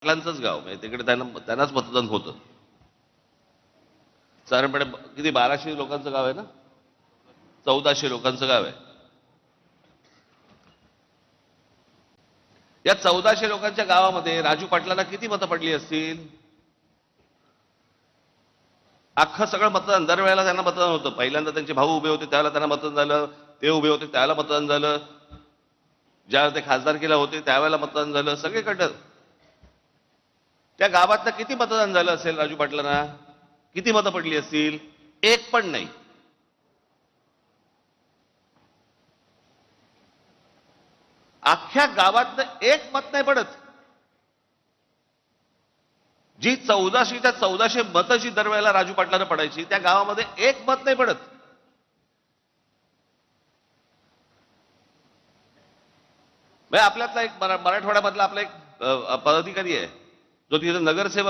पाटलांचंच गाव म्हणजे तिकडे त्यांनाच मतदान होतं. साधारणपणे किती 1200 लोकांचं गाव आहे ना, 1400 लोकांचं गाव आहे. या 1400 लोकांच्या गावामध्ये राजू पाटलांना किती मतं पडली असतील? अख्खं सगळं मतदान दरवेळेला त्यांना मतदान होतं. पहिल्यांदा त्यांचे भाऊ उभे होते त्यावेळेला त्यांना मतदान झालं, ते उभे होते त्यावेळेला मतदान झालं, ज्यावेळेला ते खासदारकीला होते त्यावेळेला मतदान झालं, सगळीकडं. त्या गावातनं किती मतदान झालं असेल राजू पाटलांना? किती मतं पडली असतील? एक पण नाही. अख्ख्या गावातनं एक मत नाही पडत. जी 1400च्या 1400 मतं जी दरवेळेला राजू पाटलांना पडायची त्या गावामध्ये एक मत नाही पडत. आपल्यातला एक मराठवाड्यामधला आपला एक पदाधिकारी आहे जो तिथे नगरसेवक